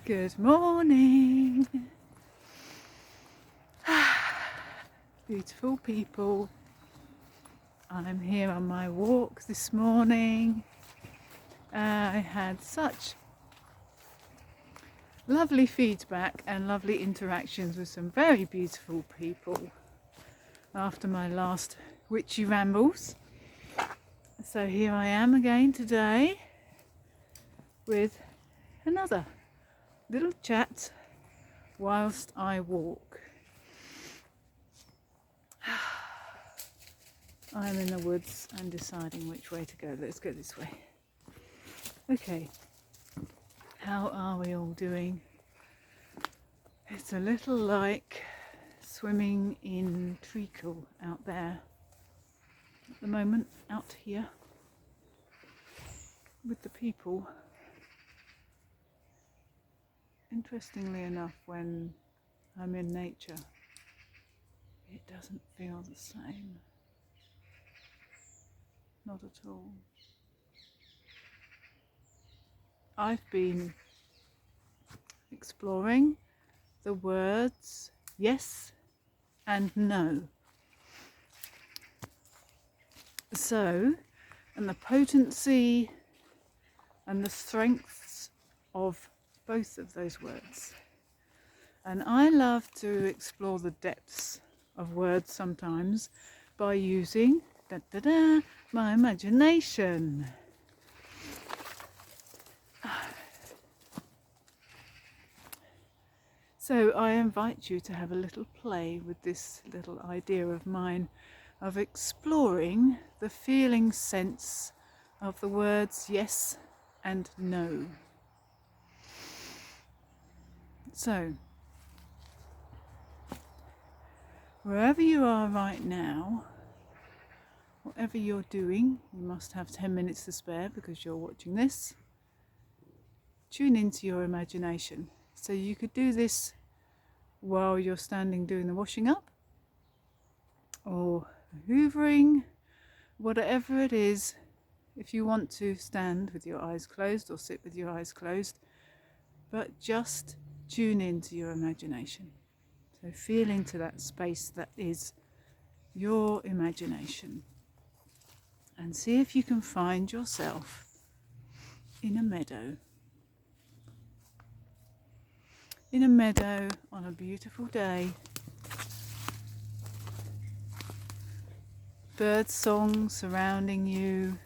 Good morning, beautiful people. I'm here on my walk this morning. I had such lovely feedback and lovely interactions with some very beautiful people after my last Witchy Rambles. So here I am again today with another little chat whilst I walk. I'm in the woods and deciding which way to go. Let's go this way. Okay, how are we all doing? It's a little like swimming in treacle out there at the moment, out here with the people. Interestingly enough, when I'm in nature, it doesn't feel the same. Not at all. I've been exploring the words yes and no. So, and the potency and the strengths of both of those words. And I love to explore the depths of words sometimes by using my imagination. So I invite you to have a little play with this little idea of mine of exploring the feeling sense of the words yes and no. So, wherever you are right now, whatever you're doing, you must have 10 minutes to spare because you're watching this. Tune into your imagination. So you could do this while you're standing doing the washing up or hoovering, whatever it is. If you want to stand with your eyes closed or sit with your eyes closed, but just tune into your imagination. So feel into that space that is your imagination and see if you can find yourself in a meadow. In a meadow on a beautiful day. Bird song surrounding you.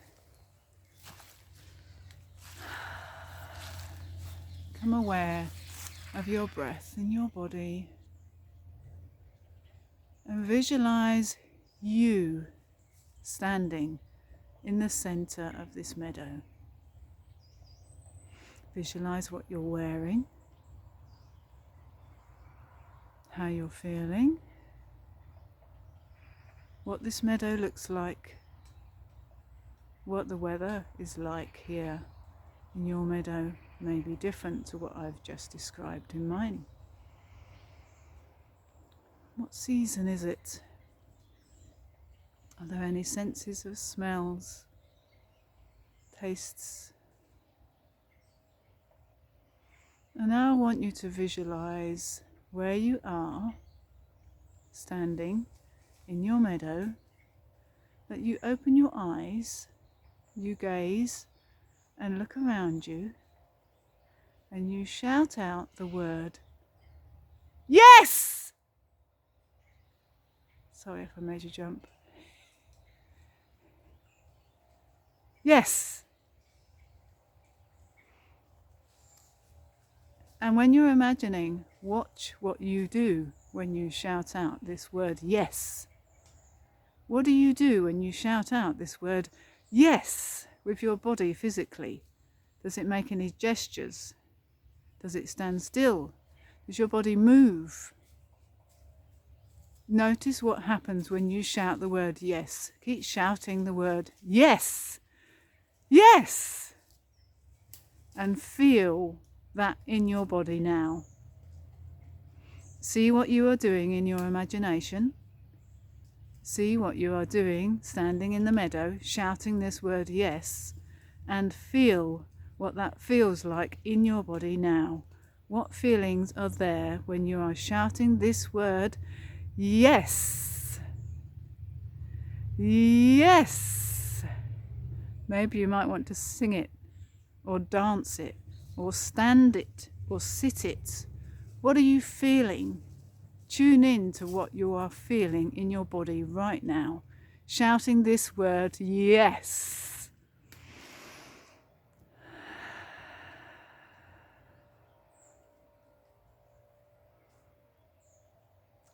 Become aware of your breath in your body and visualize you standing in the center of this meadow. Visualize what you're wearing, how you're feeling, what this meadow looks like, what the weather is like here in your meadow may be different to what I've just described in mine. What season is it? Are there any senses of smells, tastes? And now I want you to visualize where you are standing in your meadow, that you open your eyes, you gaze and look around you, and you shout out the word yes! Sorry if I made you jump. Yes! And when you're imagining, watch what you do when you shout out this word yes. What do you do when you shout out this word yes with your body physically? Does it make any gestures? Does it stand still? Does your body move? Notice what happens when you shout the word yes. Keep shouting the word yes. Yes! And feel that in your body now. See what you are doing in your imagination. See what you are doing standing in the meadow, shouting this word yes, and feel what that feels like in your body now. What feelings are there when you are shouting this word, yes? Yes! Maybe you might want to sing it, or dance it, or stand it, or sit it. What are you feeling? Tune in to what you are feeling in your body right now, shouting this word, yes.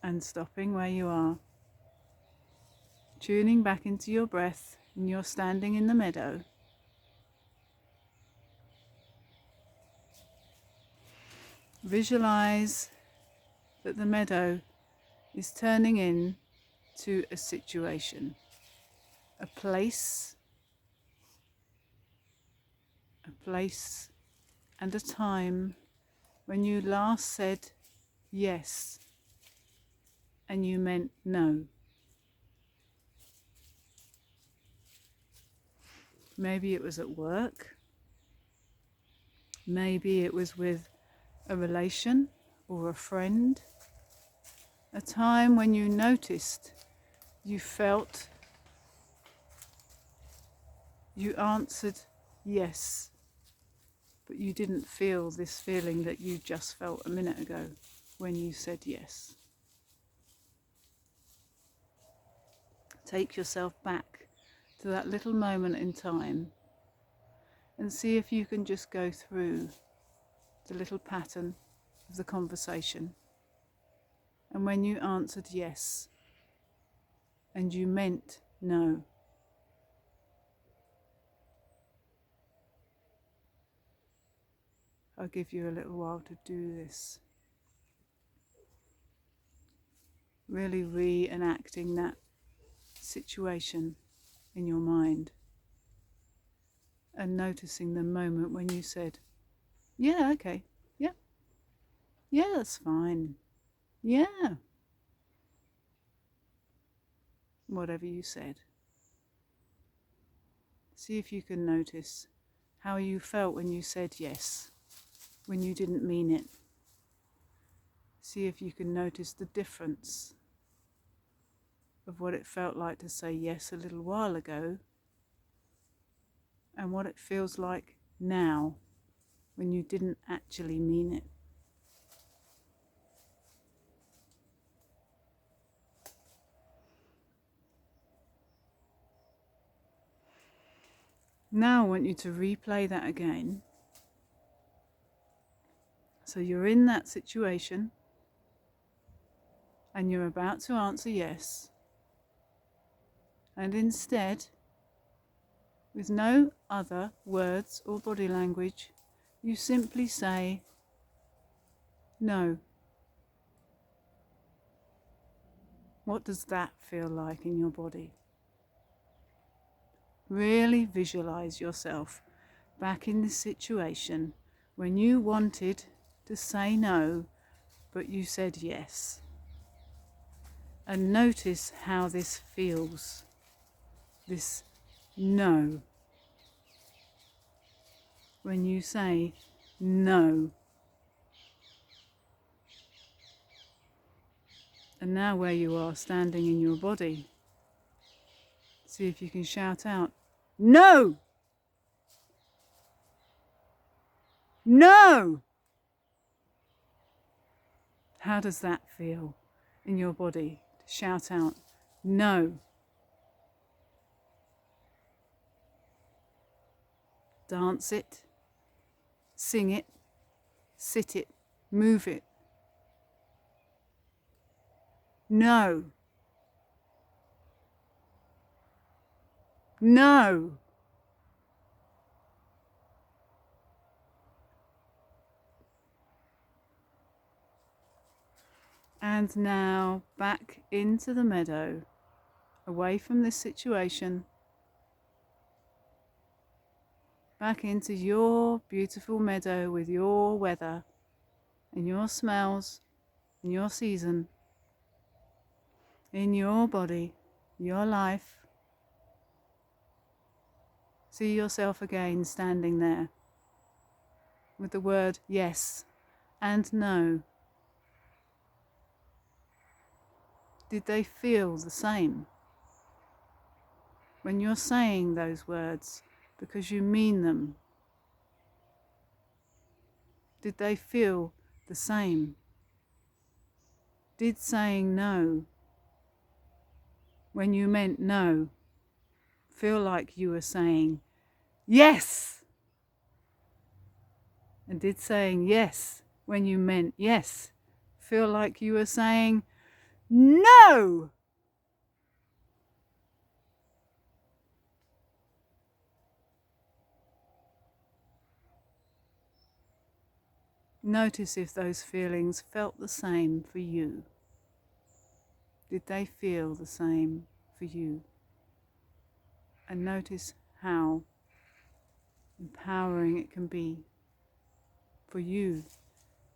And stopping where you are, tuning back into your breath, and you're standing in the meadow. Visualize that the meadow is turning into a situation, a place and a time when you last said yes and you meant no. Maybe it was at work, maybe it was with a relation or a friend, a time when you noticed, you felt, you answered yes, but you didn't feel this feeling that you just felt a minute ago when you said yes. Take yourself back to that little moment in time and see if you can just go through the little pattern of the conversation. And when you answered yes and you meant no, I'll give you a little while to do this. Really reenacting that situation in your mind and noticing the moment when you said, yeah, okay, yeah, that's fine, yeah, whatever you said. See if you can notice how you felt when you said yes, when you didn't mean it. See if you can notice the difference of what it felt like to say yes a little while ago and what it feels like now when you didn't actually mean it. Now I want you to replay that again. So you're in that situation and you're about to answer yes, and instead, with no other words or body language, you simply say no. What does that feel like in your body? Really visualize yourself back in this situation when you wanted to say no, but you said yes. And notice how this feels, this no. When you say no. And now where you are standing in your body, see if you can shout out, no! No! How does that feel in your body to shout out, no? Dance it, sing it, sit it, move it. No. No. And now back into the meadow, away from this situation, back into your beautiful meadow with your weather and your smells and your season, in your body, your life. See yourself again standing there with the word yes and no? Did they feel the same? When you're saying those words because you mean them, did they feel the same? Did saying no, when you meant no, feel like you were saying yes? And did saying yes, when you meant yes, feel like you were saying no? Notice if those feelings felt the same for you. Did they feel the same for you? And notice how empowering it can be for you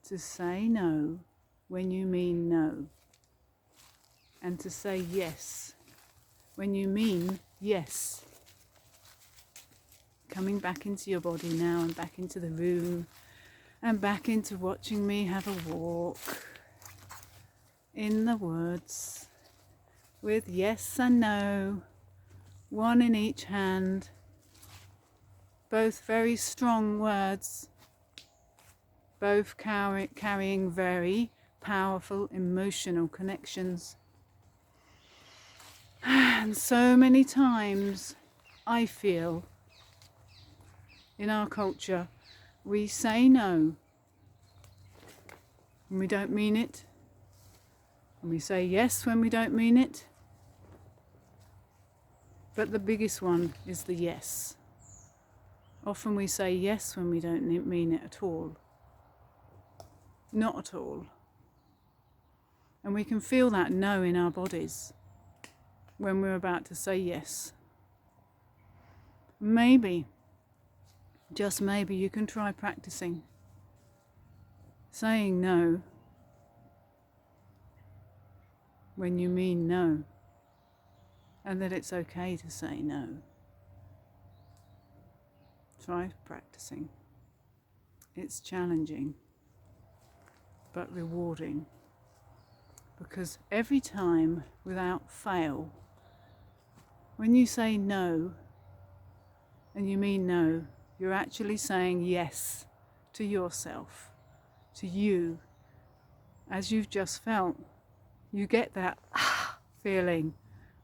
to say no when you mean no, and to say yes when you mean yes. Coming back into your body now, and back into the room, and back into watching me have a walk in the woods with yes and no, one in each hand, both very strong words, both carrying very powerful emotional connections. And so many times I feel in our culture we say no when we don't mean it, and we say yes when we don't mean it. But the biggest one is the yes. Often we say yes when we don't mean it at all. Not at all. And we can feel that no in our bodies when we're about to say yes. Maybe, just maybe, you can try practicing saying no when you mean no, and that it's okay to say no. Try practicing. It's challenging, but rewarding, because every time, without fail, when you say no and you mean no, you're actually saying yes to yourself, to you, as you've just felt. You get that feeling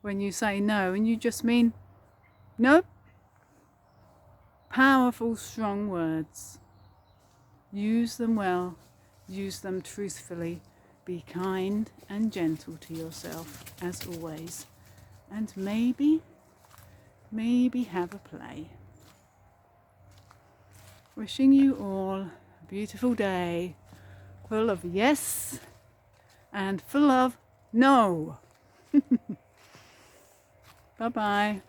when you say no and you just mean no. Powerful, strong words. Use them well, use them truthfully. Be kind and gentle to yourself, as always. And maybe have a play. Wishing you all a beautiful day, full of yes and full of no. Bye-bye.